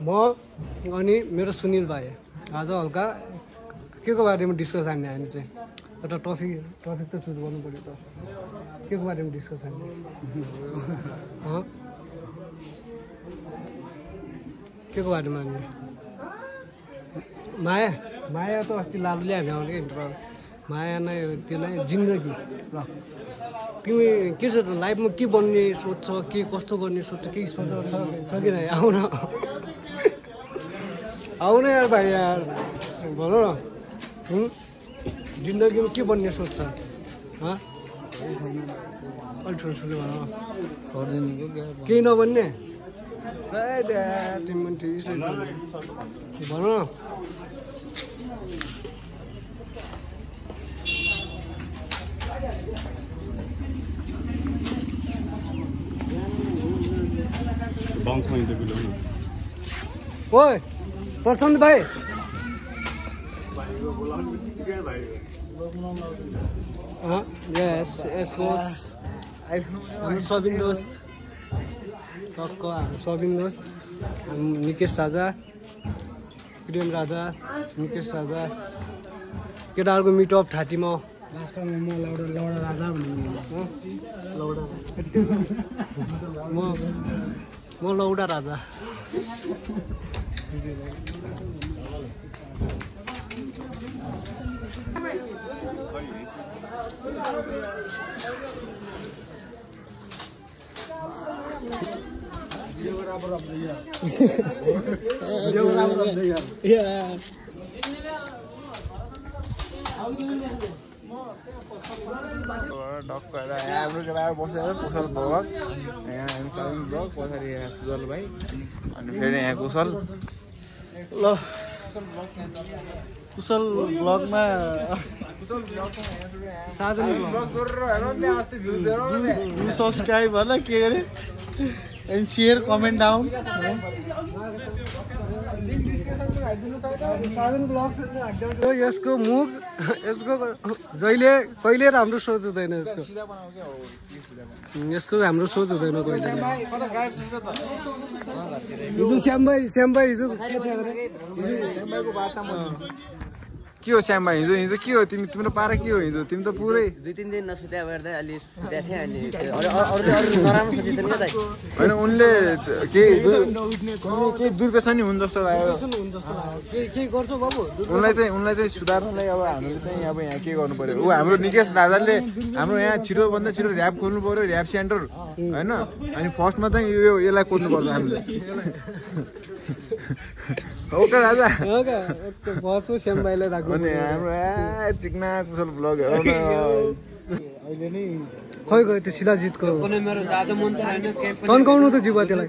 म अनि मेरो सुनिल भाइ आज हल्का के को बारेमा डिस्कस गर्ने हामी चाहिँ एउटा टपिक त चुज गर्नु पर्यो त के को बारेमा डिस्कस गर्ने के को बारेमा गर्ने माया त अस्ति लालुले हामी आउने माया नै त्यो नै जिन्दगी ल तिमी के छ लाइफमा के बन्ने सोच छ के कस्तो गर्ने सोच केही सोच छ कि नै आउन यार भाइ यार भन न जिन्दगीमा के बन्ने सोच छ अलि ठुलो भन केही नबन्ने तिमी पनि ठिक भन न ओए प्रशान्त भाइ यस हाम्रो सबिन दोस्त टक्क हाम्रो सबिन दोस्त निकेश राजा प्रेम राजा निकेश राजा केटाहरूको मिटअप 30 मा लास्टमा म लौडा राजा म लौडा राजा कुशल ब्लग यहाँ सबिन ब्लग पछाडि यहाँ सुजल भाइ अनि फेरि यहाँ कुशल ल कुशल ब्लगमा सब्सक्राइब होला के गरे एन्ड शेयर कमेन्ट डाउन यसको मुख यसको जहिले कहिले राम्रो सोच हुँदैन यसको हाम्रो सोच हुँदैन कहिले हिजो श्याम भाइ हिजो के हो श्याम भाइ हिजो के हो तिम्रो पारा के हो हिजो तिमी त पुरै 2-3 दिन नसुत्या भएर अलि सुत्या थिए अनि अरू नराम्रो सोचिसन के दाइ हैन उनले के दुर्व्यसनी हुन जस्तो लाग्यो के गर्छौ बाबु उनलाई चाहिँ सुधार्नलाई अब हामीले चाहिँ अब यहाँ के गर्नु पर्यो उ हाम्रो निकेश राजाले हाम्रो यहाँ छिटो भन्दा छिटो र्याप खोल्नु पर्यो र्याप सेन्टर हैन अनि फर्स्टमा चाहिँ यसलाई खोज्नु पर्छ हामीले ओके राजा ओके बसो श्याम भाइले राख्नु अनि हाम्रो चिकना कुशल ब्लग अहिले नै खै गयो त्यो शिलाजितको कुनै मेरो जादु मन छैन तन्काउनु त जीवा त्यसलाई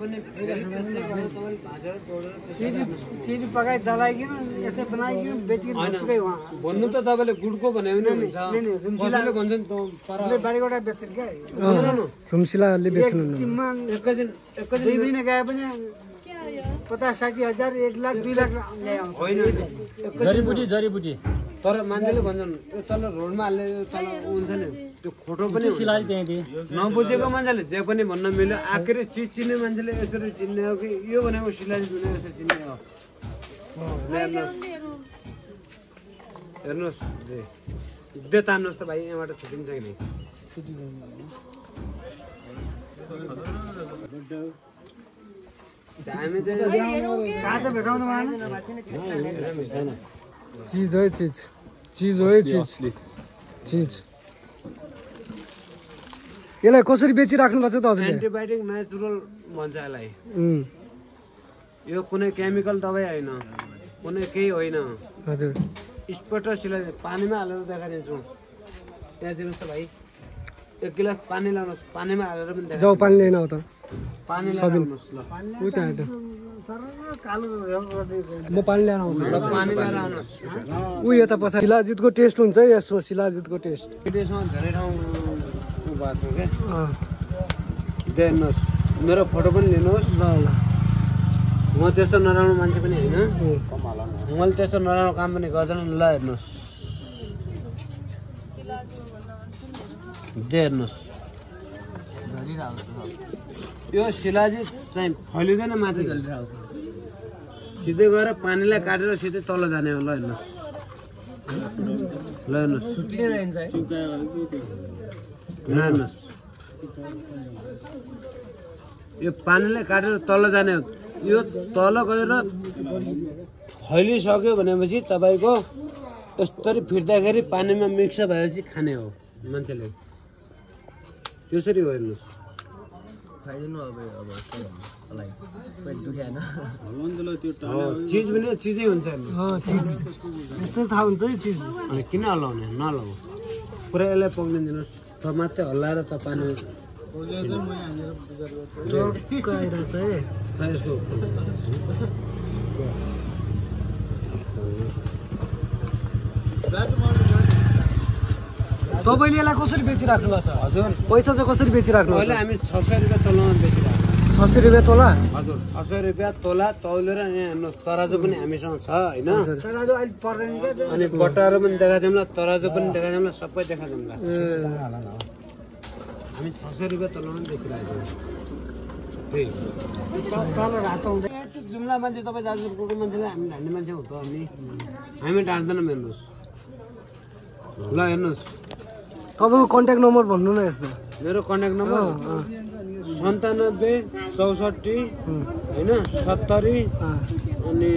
चीज पकाइ जलाइकिन यस्तै बनाइकिन बेचिकिन पुरै वहाँ भन्नु त तपाईले गुडको भन्यो भने हुन्छ कसैले भन्छन् परले बारीबाट बेच्छ के रुमशिलाले बेच्नु एकैदिन दिन गए पनि 50-60 हजार 1 लाख 2 लाख ल्याइ आउँछ जडीबुटी तर मान्छेले भन्छन् यो तल रोडमा हाल्ने तल हुन्छ नि त्यो खोटो पनि शिलाजी त्यही दिए नबुझेको मान्छेले जे पनि भन्न मिल्यो आखिरै चिज चिन्ने मान्छेले यसरी चिन्ने हो कि यो भनेको शिलाजी जुन यसरी चिन्ने हो हेर्नुहोस् दे तान्नुहोस् त भाइ यहाँबाट छुटिन्छ कि नै हामी चीज हो चीज यसलाई कसरी बेचिराख्नु भएको छ त हजुरले एन्टिबायोटिक नेचुरल भन्छ यसलाई यो कुनै केमिकल दबाई होइन कुनै केही होइन हजुर स्पष्ट सिलाइ पानीमा हालेर देखाइदिन्छु त्यहाँ दिनुहोस् त भाइ 1 गिलास पानी लानुहोस् पानीमा हालेर पनि देखाइ जाऊ पानी लिन आउ त पानी लानुहोस् ल उ त्यहाँ म पानी ल्याएर आउँछु ल पानी ल्याएर आउनुहोस् उ यता पछाडि शिलाजितको टेस्ट हुन्छ यसो शिलाजितको टेस्ट त्यसमा धेरै ठाउँ भएको छ के देख्नुहोस् मेरो फोटो पनि लिनुहोस् ल ल म त्यस्तो नराम्रो मान्छे पनि होइन मैले त्यस्तो नराम्रो काम पनि गर्दैन ल हेर्नुहोस् हेर्नुहोस् यो शिलाजित चाहिँ फैलिँदैन माथि चलिरहेको छ सिधै गएर पानीलाई काटेर सिधै तल जाने हो ल हेर्नुहोस् ल हेर्नुहोस् हेर्नुहोस् यो पानीलाई काटेर तल जाने हो यो तल गएर फैलिसक्यो भनेपछि तपाईँको यसरी फिर्दाखेरि पानीमा मिक्स भएपछि खाने हो मान्छेले त्यसरी हो हेर्नुहोस् चिज पनि चिजै हुन्छ यस्तै थाहा हुन्छ है चिज अनि किन हल्लाउने नहल्लाउ पुरा यसलाई पक्रिदिनुहोस् त मात्रै हल्लाएर त पानी आइरहेछ है यसको तपाईँले यसलाई कसरी बेचिराख्नु भएको छ हजुर पैसा चाहिँ कसरी बेचिराख्नु अहिले हामी 600 रुपियाँ तोलामा बेचिरहेको 600 रुपियाँ तोला हजुर 600 रुपियाँ तोला तौलेर यहाँ हेर्नुहोस् तराजु पनि हामीसँग छ होइन अनि बट्टाहरू पनि देखाइदिउँला तराजु पनि देखाइदिउँला सबै देखाइदिउँला हामी 600 रुपियाँ तोलामा बेचिरहेको जुम्ला मान्छे तपाईँ जाजपुरको मान्छेलाई हामी ढाड्ने मान्छे हो त अनि हामी ढाड्दैनौँ हेर्नुहोस् ल हेर्नुहोस् तपाईँको कन्ट्याक्ट नम्बर भन्नु न यसमा मेरो कन्ट्याक्ट नम्बर 97 64 होइन 70 अनि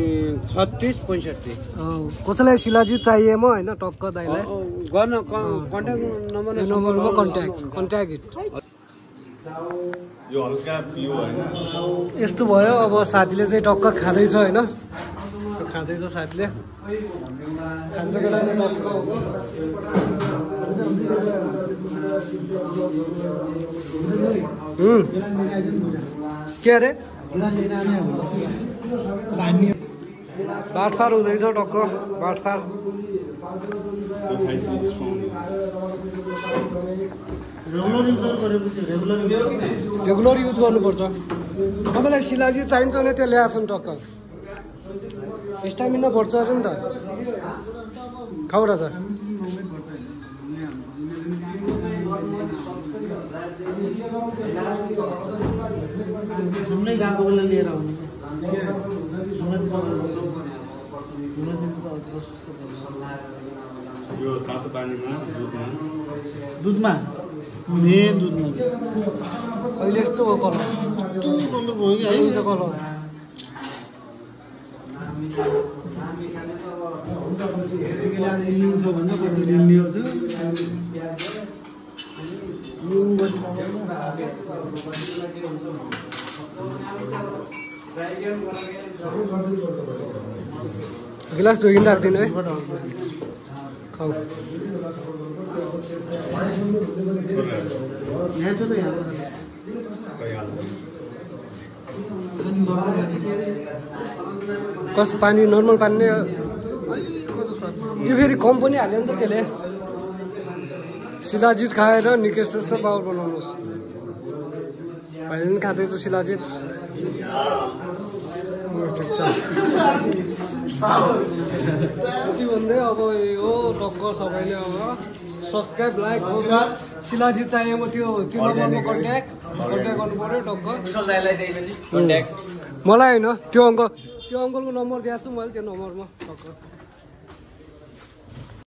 36 65 कसैलाई शिलाजी चाहिएमा होइन टक्क दाइलाई गर्न कन्ट्याक्ट नम्बरमा कन्ट्याक्ट यो हल्का पियो हैन यस्तो भयो अब साथीले चाहिँ टक्क खाँदैछ हैन खाँदैछ साथीले खान्छ बेलाले टक्क के अरे बाटफार हुँदैछ टक्क बाटफार रेगुलर युज गर्नुपर्छ तपाईँलाई शिलाजी चाहिन्छ भने त्यो ल्याएको छ टक्क स्टामिना बढ्छ अरे नि त खाऊ राजा गएको बेला लिएर आउने यो तातो पानीमा दुधमा दुधमा अहिले यस्तो भयो कलर भयो कि है कलर लिन्छ भन्दा 25 दिन लिन्छ गिलास धोइन राख्दिनु है खाऊ यहाँ छ त यहाँ कस पानी नर्मल पानी नै यो फेरि कम पनि हाल्यो नि त त्यसले शिलाजित खाएर निकेश जस्तो पावर बनाउनुहोस् भाइले पनि खाँदैछ शिलाजित ठिक छ यति भन्दै अब यो टक्क सबैले अब सब्सक्राइब लाइक शिलाजित चाहियो म त्यो नम्बरमा कन्ट्याक्ट गर्नु पर्यो टक्क मलाई होइन त्यो अङ्कलको नम्बर दिएको छु मैले त्यो नम्बरमा टक्क